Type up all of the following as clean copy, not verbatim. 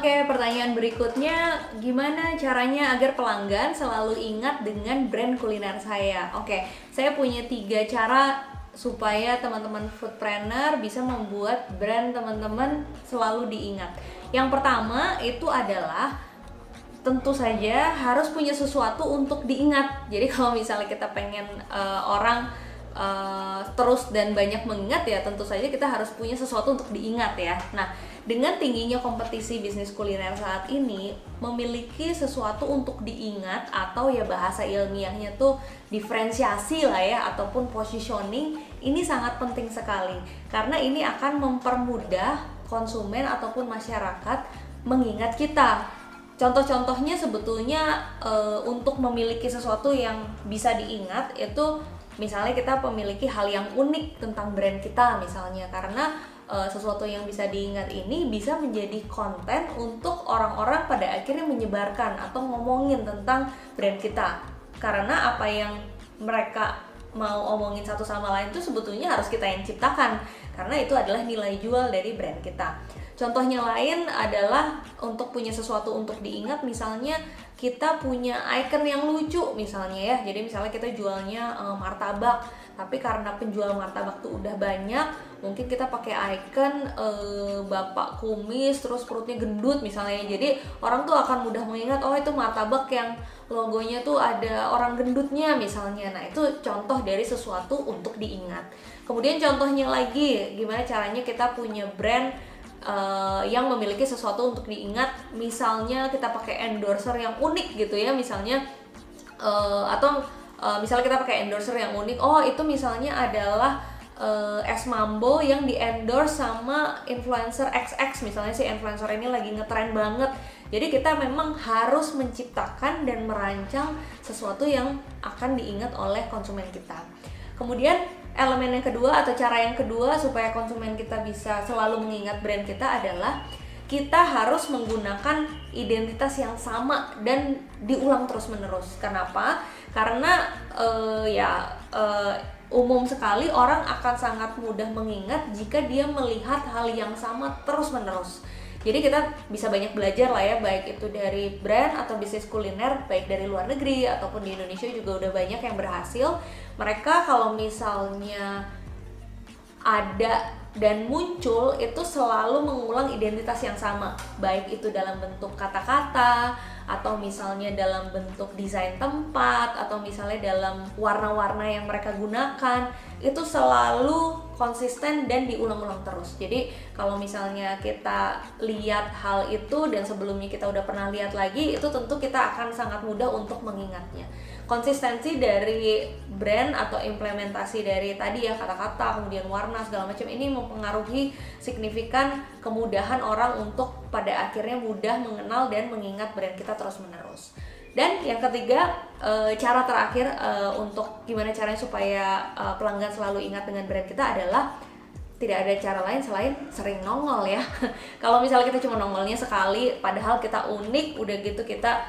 Oke, pertanyaan berikutnya, gimana caranya agar pelanggan selalu ingat dengan brand kuliner saya? Oke, saya punya 3 cara supaya teman-teman foodpreneur bisa membuat brand teman-teman selalu diingat. Yang pertama itu adalah tentu saja harus punya sesuatu untuk diingat. Jadi kalau misalnya kita pengen orang terus dan banyak mengingat, ya tentu saja kita harus punya sesuatu untuk diingat ya. Nah, dengan tingginya kompetisi bisnis kuliner saat ini, memiliki sesuatu untuk diingat atau ya bahasa ilmiahnya tuh diferensiasi lah ya, ataupun positioning, ini sangat penting sekali. Karena ini akan mempermudah konsumen ataupun masyarakat mengingat kita. Contoh-contohnya sebetulnya untuk memiliki sesuatu yang bisa diingat itu misalnya kita memiliki hal yang unik tentang brand kita misalnya, karena sesuatu yang bisa diingat ini bisa menjadi konten untuk orang-orang pada akhirnya menyebarkan atau ngomongin tentang brand kita, karena apa yang mereka mau omongin satu sama lain itu sebetulnya harus kita yang ciptakan, karena itu adalah nilai jual dari brand kita. Contohnya lain adalah untuk punya sesuatu untuk diingat, misalnya kita punya icon yang lucu misalnya ya. Jadi misalnya kita jualnya martabak, tapi karena penjual martabak tuh udah banyak, mungkin kita pakai icon bapak kumis terus perutnya gendut misalnya. Jadi orang tuh akan mudah mengingat, oh itu martabak yang logonya tuh ada orang gendutnya misalnya. Nah, itu contoh dari sesuatu untuk diingat. Kemudian contohnya lagi, gimana caranya kita punya brand yang memiliki sesuatu untuk diingat, misalnya kita pakai endorser yang unik gitu ya, misalnya atau misalnya kita pakai endorser yang unik, oh itu misalnya adalah es mambo yang di endorse sama influencer XX misalnya, si influencer ini lagi ngetren banget. Jadi kita memang harus menciptakan dan merancang sesuatu yang akan diingat oleh konsumen kita. Kemudian elemen yang kedua atau cara yang kedua supaya konsumen kita bisa selalu mengingat brand kita adalah kita harus menggunakan identitas yang sama dan diulang terus-menerus. Kenapa? Karena umum sekali orang akan sangat mudah mengingat jika dia melihat hal yang sama terus-menerus. Jadi kita bisa banyak belajar lah ya, baik itu dari brand atau bisnis kuliner, baik dari luar negeri ataupun di Indonesia juga udah banyak yang berhasil. Mereka kalau misalnya ada dan muncul itu selalu mengulang identitas yang sama, baik itu dalam bentuk kata-kata atau misalnya dalam bentuk desain tempat atau misalnya dalam warna-warna yang mereka gunakan, itu selalu konsisten dan diulang-ulang terus. Jadi kalau misalnya kita lihat hal itu dan sebelumnya kita udah pernah lihat lagi, itu tentu kita akan sangat mudah untuk mengingatnya. Konsistensi dari brand atau implementasi dari tadi ya, kata-kata, kemudian warna, segala macam ini mempengaruhi signifikan kemudahan orang untuk pada akhirnya mudah mengenal dan mengingat brand kita terus-menerus. Dan yang ketiga, cara terakhir untuk gimana caranya supaya pelanggan selalu ingat dengan brand kita adalah tidak ada cara lain selain sering nongol ya. Kalau misalnya kita cuma nongolnya sekali, padahal kita unik, udah gitu kita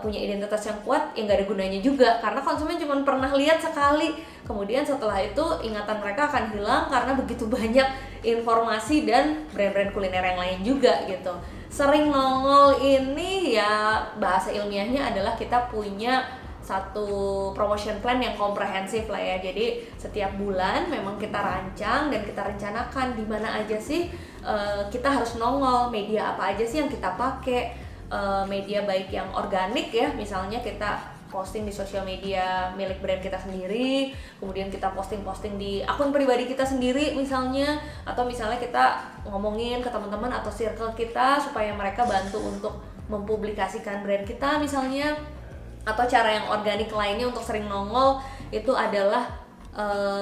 punya identitas yang kuat, ya nggak ada gunanya juga, karena konsumen cuma pernah lihat sekali, kemudian setelah itu ingatan mereka akan hilang karena begitu banyak informasi dan brand-brand kuliner yang lain juga gitu. Sering nongol ini ya bahasa ilmiahnya adalah kita punya satu promotion plan yang komprehensif lah ya. Jadi setiap bulan memang kita rancang dan kita rencanakan di mana aja sih kita harus nongol, media apa aja sih yang kita pakai. Media baik yang organik ya, misalnya kita posting di sosial media milik brand kita sendiri, kemudian kita posting-posting di akun pribadi kita sendiri misalnya, atau misalnya kita ngomongin ke teman-teman atau circle kita supaya mereka bantu untuk mempublikasikan brand kita misalnya. Atau cara yang organik lainnya untuk sering nongol itu adalah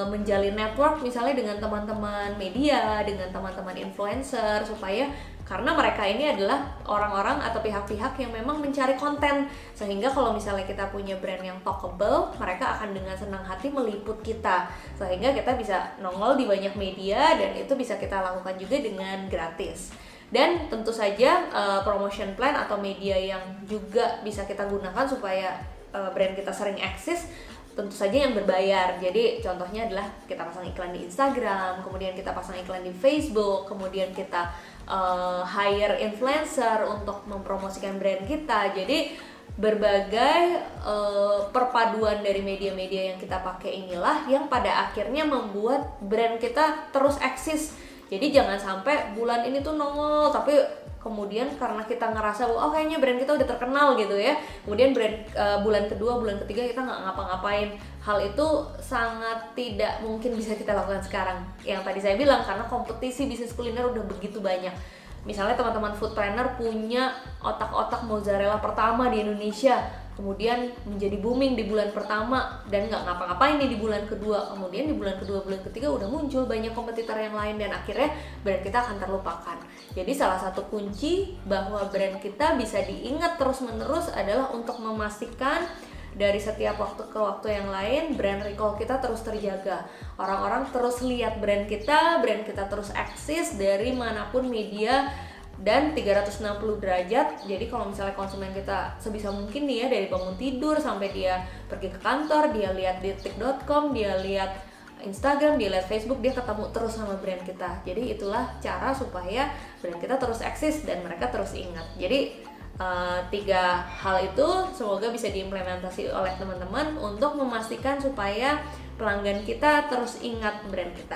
menjalin network misalnya dengan teman-teman media, dengan teman-teman influencer, supaya karena mereka ini adalah orang-orang atau pihak-pihak yang memang mencari konten, sehingga kalau misalnya kita punya brand yang talkable, mereka akan dengan senang hati meliput kita, sehingga kita bisa nongol di banyak media dan itu bisa kita lakukan juga dengan gratis. Dan tentu saja promotion plan atau media yang juga bisa kita gunakan supaya brand kita sering eksis, tentu saja yang berbayar. Jadi contohnya adalah kita pasang iklan di Instagram, kemudian kita pasang iklan di Facebook, kemudian kita hire influencer untuk mempromosikan brand kita. Jadi berbagai perpaduan dari media-media yang kita pakai inilah yang pada akhirnya membuat brand kita terus eksis. Jadi jangan sampai bulan ini tuh nongol tapi kemudian karena kita ngerasa oh kayaknya brand kita udah terkenal gitu ya, kemudian bulan kedua, bulan ketiga kita nggak ngapa-ngapain. Hal itu sangat tidak mungkin bisa kita lakukan sekarang. Yang tadi saya bilang, karena kompetisi bisnis kuliner udah begitu banyak. Misalnya teman-teman foodpreneur punya otak-otak mozzarella pertama di Indonesia, kemudian menjadi booming di bulan pertama dan nggak ngapa-ngapain nih di bulan kedua, kemudian di bulan kedua, bulan ketiga udah muncul banyak kompetitor yang lain dan akhirnya brand kita akan terlupakan. Jadi salah satu kunci bahwa brand kita bisa diingat terus-menerus adalah untuk memastikan dari setiap waktu ke waktu yang lain brand recall kita terus terjaga. Orang-orang terus lihat brand kita terus eksis dari manapun media dan 360 derajat. Jadi kalau misalnya konsumen kita sebisa mungkin nih ya, dari bangun tidur sampai dia pergi ke kantor, dia lihat di tik.com, dia lihat Instagram, dia lihat Facebook, dia ketemu terus sama brand kita. Jadi itulah cara supaya brand kita terus eksis dan mereka terus ingat. Jadi 3 hal itu semoga bisa diimplementasi oleh teman-teman untuk memastikan supaya pelanggan kita terus ingat brand kita.